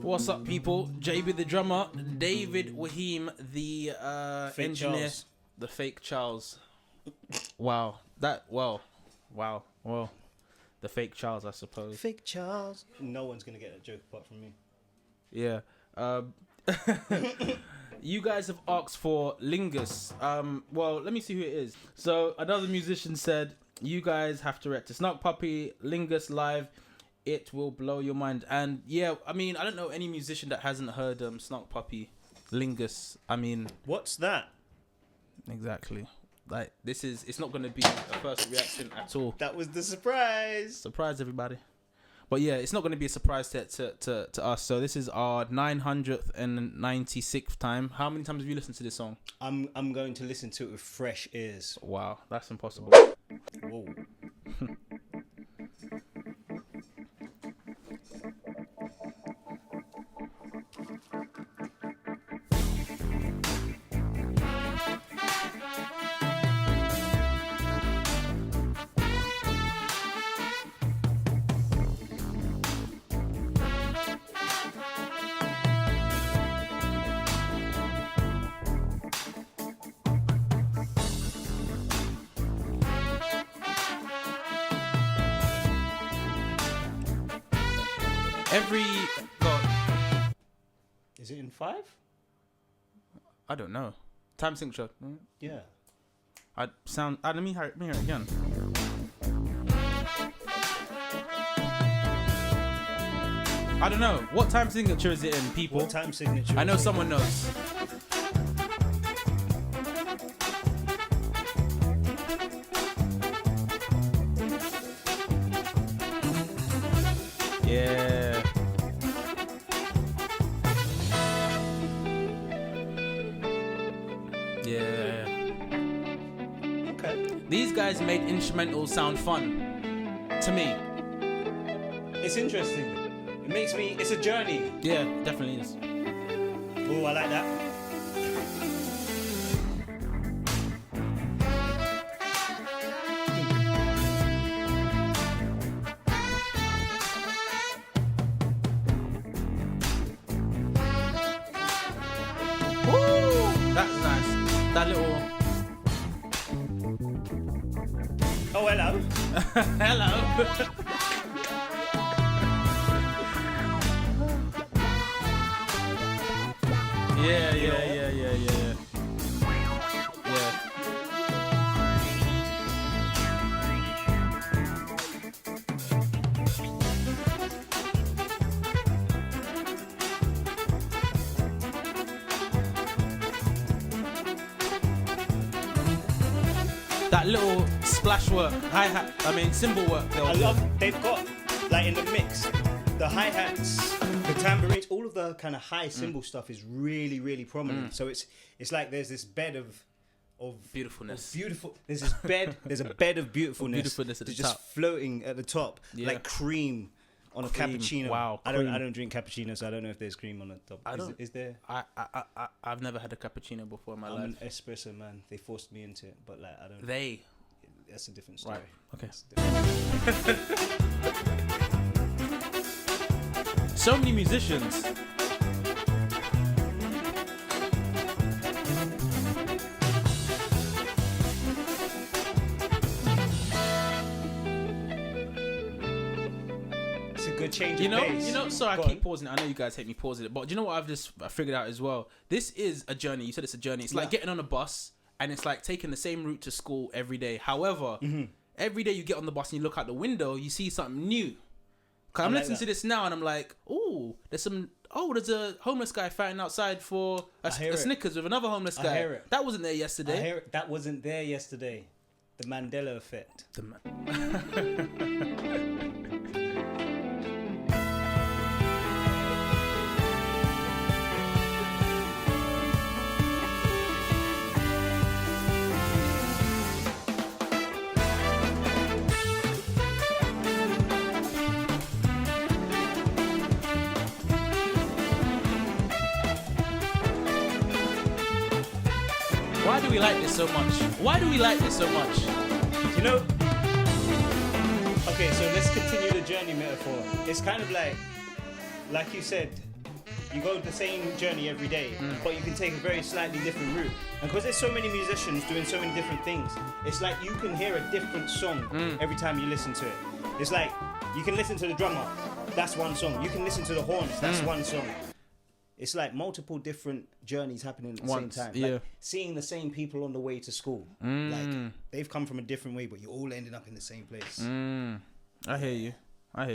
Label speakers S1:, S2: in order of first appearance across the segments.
S1: What's up, people? JB the drummer, David Waheem the
S2: fake
S1: engineer,
S2: Charles.
S1: The fake Charles. Wow, the fake Charles, I suppose.
S2: Fake Charles. No one's gonna get a joke apart from me.
S1: Yeah. You guys have asked for Lingus. Well, let me see who it is. So another musician said, you guys have to react to Snark Puppy, Lingus live. It will blow your mind. And yeah, I mean, I don't know any musician that hasn't heard Snark Puppy, Lingus. I mean,
S2: What's that?
S1: exactly. Like, it's not going to be a first reaction at all.
S2: That was the surprise.
S1: Surprise, everybody. But yeah, it's not going to be a surprise to us. So this is our 996th time. How many times have you listened to this song?
S2: I'm going to listen to it with fresh ears.
S1: Wow, that's impossible.
S2: Whoa. Is it in 5?
S1: I don't know. Time signature.
S2: Yeah.
S1: Let me hear it again. I don't know. What time signature is it in, people?
S2: What time signature?
S1: I know someone knows. Yeah. Yeah.
S2: Okay.
S1: These guys make instrumentals sound fun. To me.
S2: It's interesting. It makes me. It's a journey.
S1: Yeah, it definitely is.
S2: Oh, I like that.
S1: Woo! That's nice. That little.
S2: Oh, hello.
S1: Hello. Yeah. That little splash work, hi-hat, cymbal work.
S2: I love. They've got like in the mix, the hi-hats, the tambourines, all of the kind of high cymbal stuff is really, really prominent. So it's like there's this bed of
S1: Beautifulness.
S2: There's this bed. There's a bed of beautifulness.
S1: Beautifulness at the
S2: just
S1: top.
S2: floating at the top,
S1: Yeah.
S2: like cream on a
S1: Cream.
S2: cappuccino.
S1: Wow,
S2: I
S1: cream.
S2: don't drink cappuccino, so I don't know if there's cream on the top. Is there?
S1: I've never had a cappuccino before in my
S2: I'm
S1: life.
S2: an espresso man. They forced me into it, but like I don't. That's a different story.
S1: Right. Okay.
S2: That's a different-
S1: So many musicians.
S2: It's a good change
S1: You
S2: of pace.
S1: know. So I
S2: Go
S1: keep
S2: on.
S1: pausing it. I know you guys hate me pausing it, but do you know what I figured out as well? This is a journey. You said it's a journey. It's like
S2: Yeah.
S1: getting on a bus, and it's like taking the same route to school every day. However, every day you get on the bus and you look out the window, you see something new. Cause I'm
S2: like
S1: listening to
S2: that.
S1: this now, and I'm like, there's a homeless guy fighting outside for a
S2: hear it.
S1: Snickers with another homeless guy.
S2: I hear it.
S1: That wasn't there
S2: I
S1: yesterday.
S2: hear it. That wasn't there yesterday. The Mandela effect.
S1: Why do we like this so much? Why do we like this so much?
S2: You know, okay, so let's continue the journey metaphor. It's kind of like you said, you go the same journey every day, but you can take a very slightly different route. And because there's so many musicians doing so many different things, it's like you can hear a different song every time you listen to it. It's like you can listen to the drummer, that's one song. You can listen to the horns, that's one song. It's like multiple different journeys happening at the same time. Like seeing the same people on the way to school. Like they've come from a different way, but you're all ending up in the same place.
S1: I hear you. I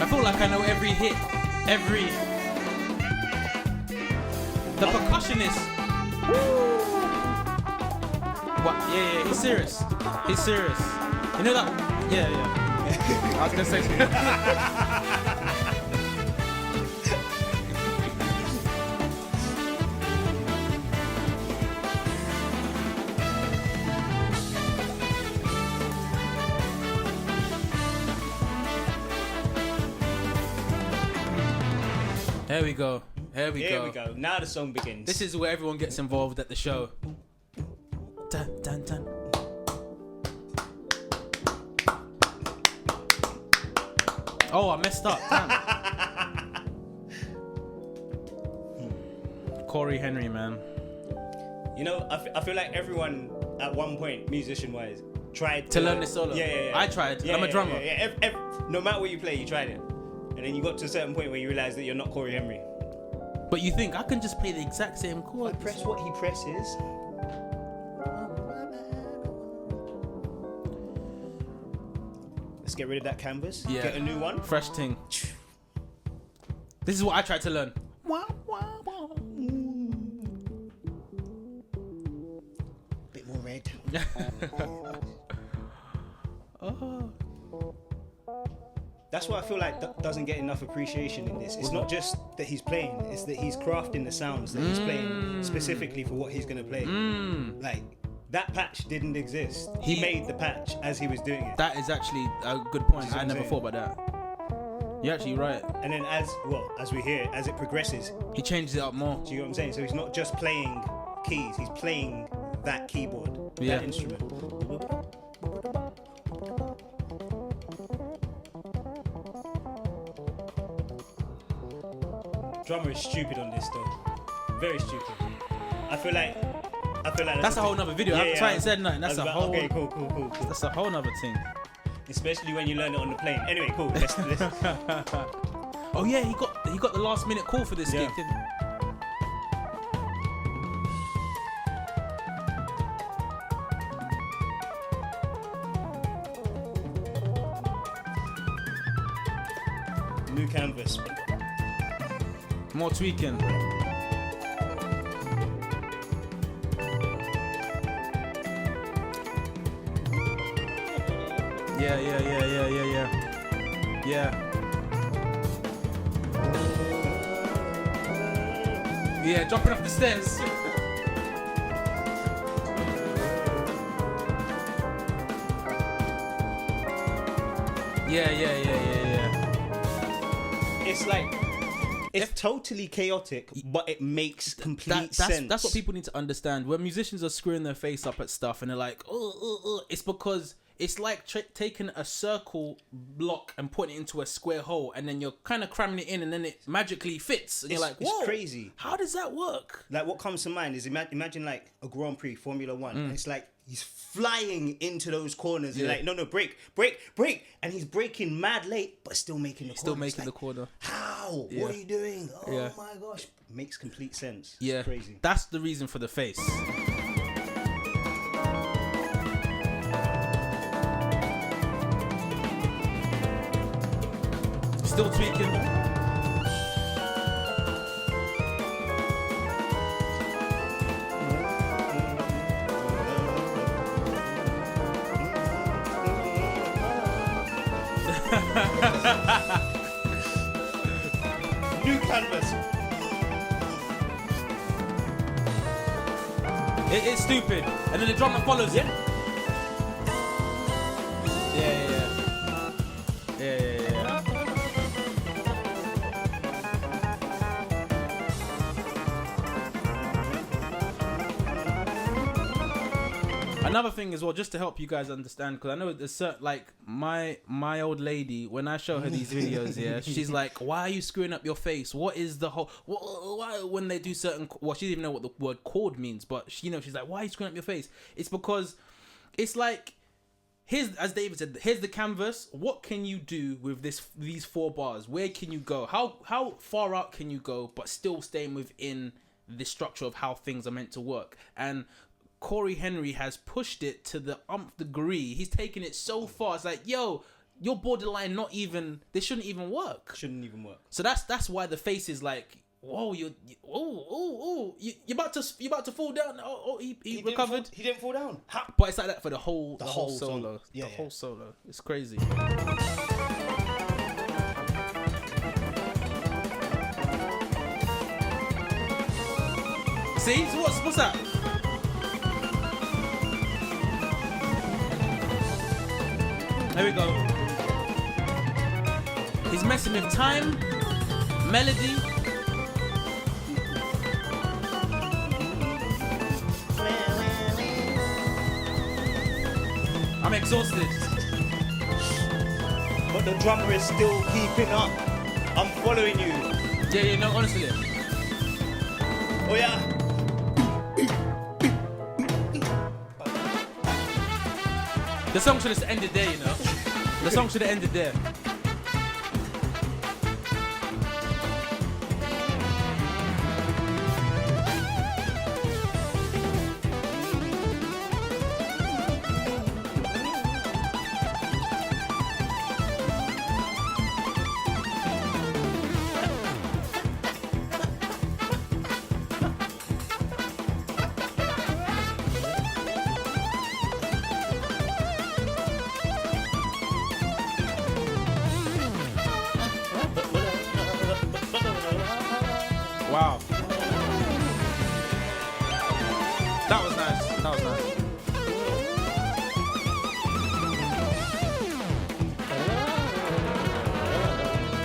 S1: feel like I know every hit, the percussionist. What? Yeah, he's serious. You know that? Yeah. I was gonna say. Here we go. Here we go.
S2: Now the song begins.
S1: This is where everyone gets involved at the show. Dun, dun, dun. Oh, I messed up. Damn. Cory Henry, man.
S2: You know, I feel like everyone at one point, musician-wise, tried
S1: to learn this solo.
S2: Yeah.
S1: I tried. I'm a drummer.
S2: Yeah. No matter what you play, you tried it. And then you got to a certain point where you realize that you're not Cory Henry.
S1: But you think I can just play the exact same chord?
S2: I press what he presses. Let's get rid of that canvas.
S1: Yeah.
S2: Get a new one.
S1: Fresh thing. This is what I tried to learn.
S2: Bit more red.
S1: Oh.
S2: That's why I feel like doesn't get enough appreciation in this. It's not just that he's playing, it's that he's crafting the sounds that he's playing specifically for what he's going to play. Like, that patch didn't exist. He made the patch as he was doing it.
S1: That is actually a good point. I never thought about that. You're actually right.
S2: And then as we hear, as it progresses,
S1: he changes it up more.
S2: Do you know what I'm saying? So he's not just playing keys, he's playing that keyboard, that instrument. Drummer is stupid on this though. Very stupid. I feel like
S1: that's a whole nother video. I haven't tried and said nothing. That's a whole.
S2: Okay, cool.
S1: That's a whole nother thing.
S2: Especially when you learn it on the plane. Anyway, cool. Let's
S1: Oh yeah, he got the last minute call for this gig, didn't he?
S2: New canvas.
S1: More tweaking. Yeah, jumping off the stairs. Yeah.
S2: It's like it's totally chaotic, but it makes complete sense.
S1: That's what people need to understand. When musicians are screwing their face up at stuff and they're like, it's because it's like taking a circle block and putting it into a square hole, and then you're kind of cramming it in, and then it magically fits. And you're like, whoa,
S2: it's crazy.
S1: How does that work?
S2: Like, what comes to mind is imagine like a Grand Prix, Formula 1. And it's like he's flying into those corners. Yeah. And like, no, break. And he's braking mad late, but still making the corner.
S1: Still making the corner.
S2: How? Yeah. What are you doing? Oh my gosh. Makes complete sense.
S1: Yeah.
S2: It's crazy.
S1: That's the reason for the face. Still tweaking.
S2: New canvas.
S1: It's stupid. And then the drummer follows it. Yeah. Another thing as well, just to help you guys understand, because I know there's certain, like my old lady, when I show her these videos, yeah, she's like, "Why are you screwing up your face? What is the whole? Why when they do certain? Well, she didn't even know what the word chord means, but she's like, "Why are you screwing up your face?" It's because it's like, here's, as David said, here's the canvas. What can you do with these 4 bars? Where can you go? How far out can you go, but still staying within the structure of how things are meant to work? And Cory Henry has pushed it to the degree. He's taken it so far. It's like, yo, you're borderline not even. This shouldn't even work.
S2: Shouldn't even work.
S1: So that's why the face is like, whoa, you're about to fall down. He recovered.
S2: He didn't fall down.
S1: But it's like that for the whole
S2: whole
S1: solo.
S2: song. Yeah,
S1: whole solo. It's crazy. See, so what's that? There we go. He's messing with time, melody. I'm exhausted.
S2: But the drummer is still keeping up. I'm following you.
S1: Yeah, no, honestly.
S2: Oh yeah.
S1: The song should have ended there, you know. The song should have ended there. Wow. That was nice.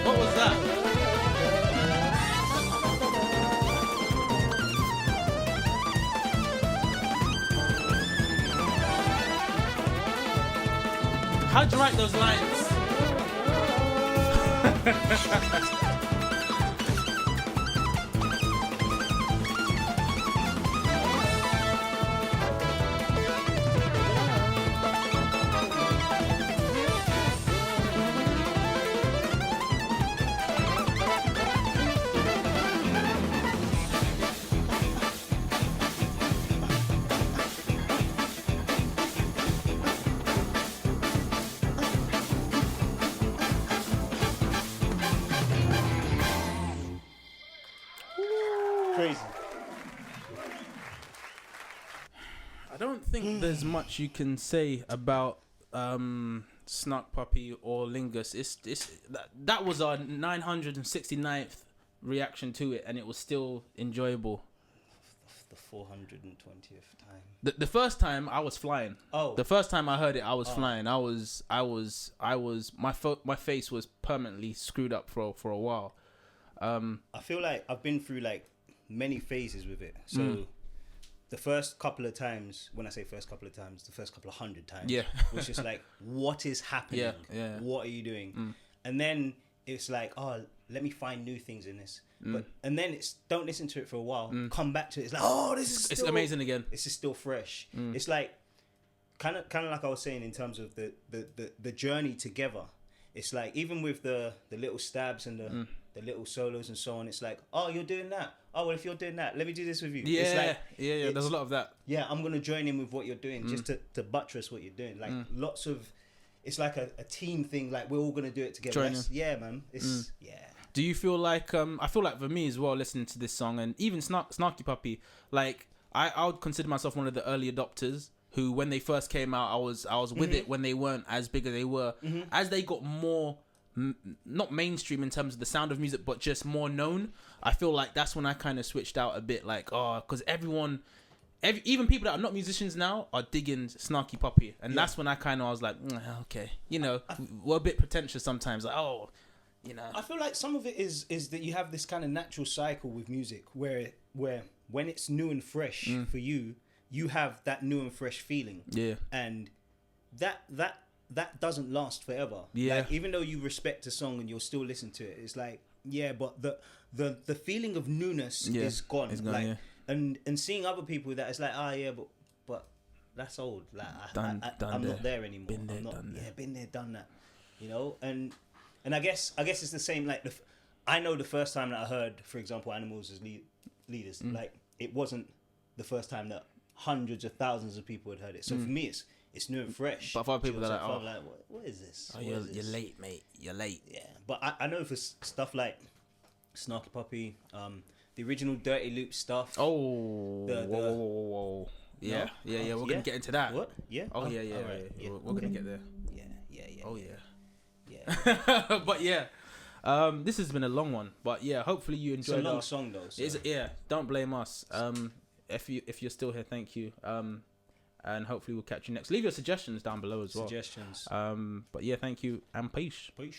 S1: What was that? How'd you write those lines?
S2: Crazy.
S1: I don't think there's much you can say about Snark Puppy or Lingus. That was our 969th reaction to it, and it was still enjoyable.
S2: The 420th time.
S1: The first time I was flying.
S2: Oh.
S1: The first time I heard it, I was flying. I was my face was permanently screwed up for a while.
S2: I feel like I've been through like many phases with it. So the first couple of times, when I say first couple of times, the first couple of 100 times, was just like, what is happening?
S1: Yeah.
S2: What are you doing? And then it's like, oh, let me find new things in this. And then it's, don't listen to it for a while, come back to it. It's like, oh, this is
S1: it's amazing again.
S2: This is still fresh. It's like kind of like I was saying in terms of the journey together. It's like, even with the little stabs and the little solos and so on, it's like, oh, you're doing that. Oh, well, if you're doing that, let me do this with you.
S1: Yeah,
S2: it's like,
S1: yeah. There's a lot of that.
S2: Yeah, I'm going to join in with what you're doing just to buttress what you're doing. Like lots of, it's like a team thing. Like, we're all going to do it together. Yeah, man. It's, yeah.
S1: Do you feel like, I feel like for me as well, listening to this song, and even Snarky Puppy, like, I would consider myself one of the early adopters who, when they first came out, I was with it when they weren't as big as they were. As they got more, not mainstream in terms of the sound of music, but just more known, I feel like that's when I kind of switched out a bit. Like, oh, because even people that are not musicians now are digging Snarky Puppy, and that's when I kind of was like, okay, you know, we're a bit pretentious sometimes. Like, oh, you know.
S2: I feel like some of it is that you have this kind of natural cycle with music where when it's new and fresh for you, you have that new and fresh feeling.
S1: Yeah.
S2: And that doesn't last forever.
S1: Yeah.
S2: Like, even though you respect a song and you'll still listen to it, it's like, yeah, but the feeling of newness is gone.
S1: It's gone,
S2: like,
S1: yeah.
S2: and seeing other people that it's like, yeah, but that's old. Like,
S1: Done
S2: I'm
S1: there.
S2: not there anymore.
S1: Been there,
S2: I'm not,
S1: done there.
S2: Yeah, been there, done that. You know, and I guess it's the same. Like, I know the first time that I heard, for example, Animals as leaders, like, it wasn't the first time that hundreds of thousands of people had heard it. So for me, it's new and fresh.
S1: But for other people, they're like,
S2: I'm like, what is this?
S1: Oh, you're late, mate. You're late.
S2: Yeah, but I know for stuff like Snarky Puppy, the original Dirty Loop stuff.
S1: Oh, whoa. Yeah,
S2: No?
S1: yeah. We're gonna get into that.
S2: What? Yeah.
S1: Oh, yeah.
S2: Right. Yeah.
S1: We're gonna get there.
S2: Yeah.
S1: Oh,
S2: Yeah.
S1: But yeah, this has been a long one. But yeah, hopefully you
S2: It's a
S1: enjoyed.
S2: long song though. So.
S1: Don't blame us. If you're still here, thank you. And hopefully we'll catch you next. Leave your suggestions down below as well.
S2: Suggestions.
S1: But yeah, thank you and peace.
S2: Peace.